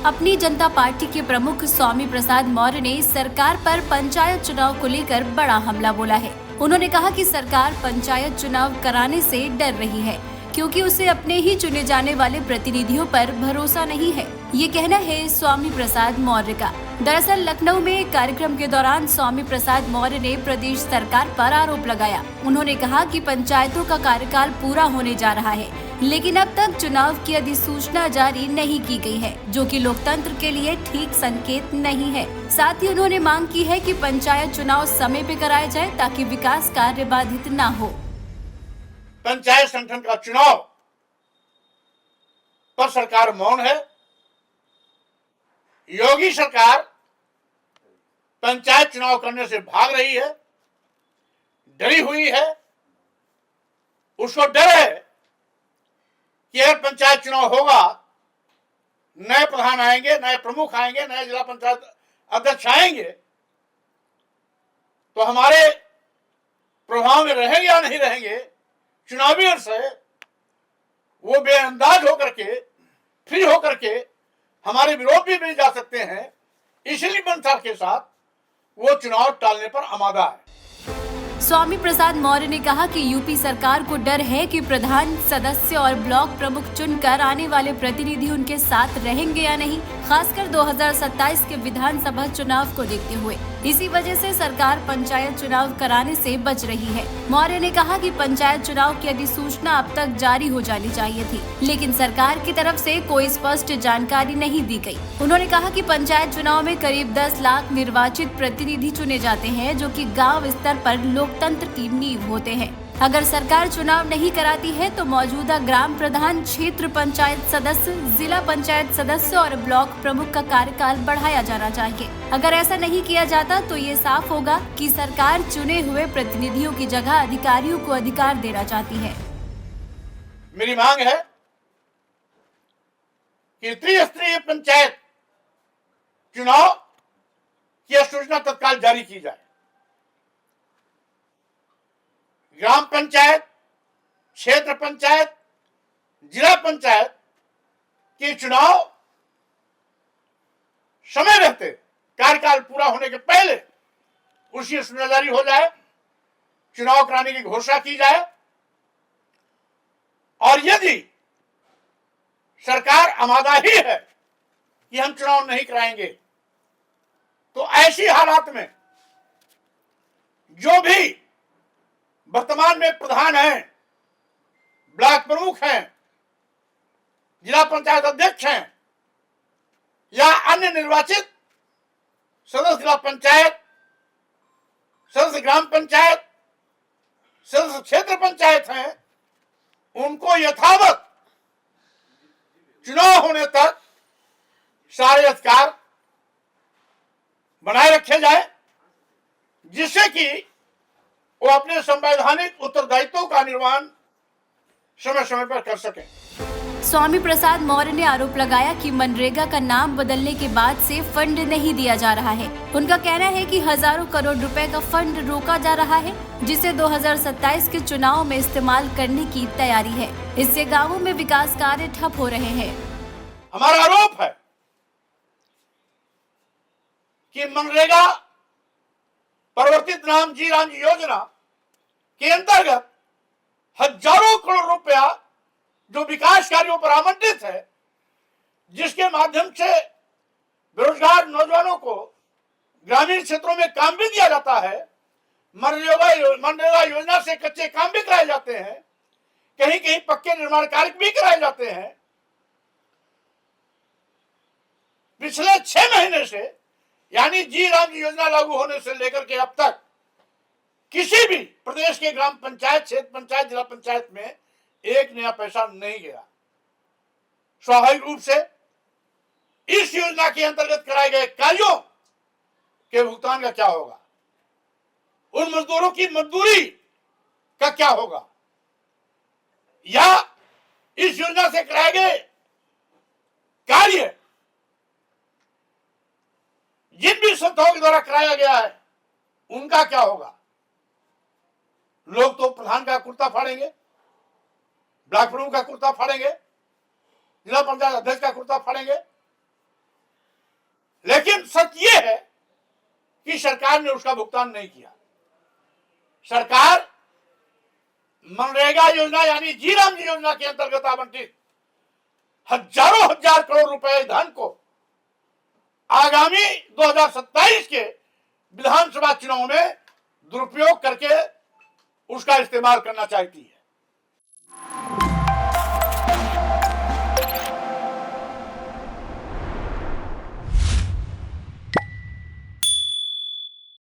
अपनी जनता पार्टी के प्रमुख स्वामी प्रसाद मौर्य ने सरकार पर पंचायत चुनाव को लेकर बड़ा हमला बोला है। उन्होंने कहा कि सरकार पंचायत चुनाव कराने से डर रही है क्योंकि उसे अपने ही चुने जाने वाले प्रतिनिधियों पर भरोसा नहीं है। ये कहना है स्वामी प्रसाद मौर्य का। दरअसल लखनऊ में एक कार्यक्रम के दौरान स्वामी प्रसाद मौर्य ने प्रदेश सरकार पर आरोप लगाया। उन्होंने कहा कि पंचायतों का कार्यकाल पूरा होने जा रहा है, लेकिन अब तक चुनाव की अधिसूचना जारी नहीं की गई है, जो कि लोकतंत्र के लिए ठीक संकेत नहीं है। साथ ही उन्होंने मांग की है कि पंचायत चुनाव समय पे कराए जाए ताकि विकास कार्य बाधित न हो। पंचायत संगठन का चुनाव पर सरकार मौन है। योगी सरकार पंचायत चुनाव करने से भाग रही है, डरी हुई है। उसको डर है कि अगर पंचायत चुनाव होगा, नए प्रधान आएंगे, नए प्रमुख आएंगे, नए जिला पंचायत अध्यक्ष आएंगे, तो हमारे प्रभाव में रहेंगे या नहीं रहेंगे, चुनावी अर्थ है वो बेअंदाज होकर के, फ्री होकर के हमारे विरोध भी मिल जा सकते हैं। इसलिए मंशा के साथ वो चुनाव टालने पर आमादा है। स्वामी प्रसाद मौर्य ने कहा कि यूपी सरकार को डर है कि प्रधान, सदस्य और ब्लॉक प्रमुख चुनकर आने वाले प्रतिनिधि उनके साथ रहेंगे या नहीं, खासकर 2027 के विधानसभा चुनाव को देखते हुए। इसी वजह से सरकार पंचायत चुनाव कराने से बच रही है। मौर्य ने कहा कि पंचायत चुनाव की अधिसूचना अब तक जारी हो जानी चाहिए थी, लेकिन सरकार की तरफ से कोई स्पष्ट जानकारी नहीं दी गई। उन्होंने कहा कि पंचायत चुनाव में करीब 10 लाख निर्वाचित प्रतिनिधि चुने जाते हैं, जो कि गाँव स्तर पर लोकतंत्र की नींव होते हैं। अगर सरकार चुनाव नहीं कराती है तो मौजूदा ग्राम प्रधान, क्षेत्र पंचायत सदस्य, जिला पंचायत सदस्य और ब्लॉक प्रमुख का कार्यकाल बढ़ाया जाना चाहिए। अगर ऐसा नहीं किया जाता तो ये साफ होगा कि सरकार चुने हुए प्रतिनिधियों की जगह अधिकारियों को अधिकार देना चाहती है। मेरी मांग है कि त्रिस्तरीय पंचायत चुनाव की अधिसूचना तत्काल जारी की जाए। ग्राम पंचायत, क्षेत्र पंचायत, जिला पंचायत के चुनाव समय रहते, कार्यकाल पूरा होने के पहले उसकी सूचना जारी हो जाए, चुनाव कराने की घोषणा की जाए। और यदि सरकार आमादा ही है कि हम चुनाव नहीं कराएंगे, तो ऐसी हालात में जो भी वर्तमान में प्रधान हैं, ब्लॉक प्रमुख हैं, जिला पंचायत अध्यक्ष हैं या अन्य निर्वाचित सदस्य जिला पंचायत, सदस्य ग्राम पंचायत, सदस्य क्षेत्र पंचायत हैं, उनको यथावत चुनाव होने तक सारे अधिकार बनाए रखे जाए, जिससे कि वो अपने संवैधानिक उत्तरदायित्वों का निर्वहन समय समय पर कर सकें। स्वामी प्रसाद मौर्य ने आरोप लगाया कि मनरेगा का नाम बदलने के बाद से फंड नहीं दिया जा रहा है। उनका कहना है कि हजारों करोड़ रुपए का फंड रोका जा रहा है, जिसे 2027 के चुनाव में इस्तेमाल करने की तैयारी है। इससे गांवों में विकास कार्य ठप हो रहे हैं। हमारा आरोप है कि मनरेगा परिवर्तित नाम जी रामजी योजना के अंतर्गत हजारों करोड़ रुपया जो विकास कार्यों पर आवंटित है, जिसके माध्यम से बेरोजगार नौजवानों को ग्रामीण क्षेत्रों में काम भी दिया जाता है, मनरेगा योजना से कच्चे काम भी कराए जाते हैं, कहीं कहीं पक्के निर्माण कार्य भी कराए जाते हैं। पिछले 6 महीने से, यानी जी रामजी योजना लागू होने से लेकर के अब तक किसी भी प्रदेश के ग्राम पंचायत, क्षेत्र पंचायत, जिला पंचायत में एक नया पैसा नहीं गया। स्वाभाविक रूप से इस योजना के अंतर्गत कराए गए कार्यों के भुगतान का क्या होगा, उन मजदूरों की मजदूरी का क्या होगा, या इस योजना से कराए गए कार्य जिन भी संस्थाओं के द्वारा कराया गया है उनका क्या होगा। लोग तो प्रधान का कुर्ता फाड़ेंगे, ब्लॉक प्रमुख का कुर्ता फाड़ेंगे, जिला पंचायत अध्यक्ष का कुर्ता फाड़ेंगे, लेकिन सत्य यह है कि सरकार ने उसका भुगतान नहीं किया। सरकार मनरेगा योजना यानी जी राम जी योजना के अंतर्गत आवंटित हजारों हजार करोड़ रुपए धन को आगामी 2027 के विधानसभा चुनाव में दुरुपयोग करके उसका इस्तेमाल करना चाहती है।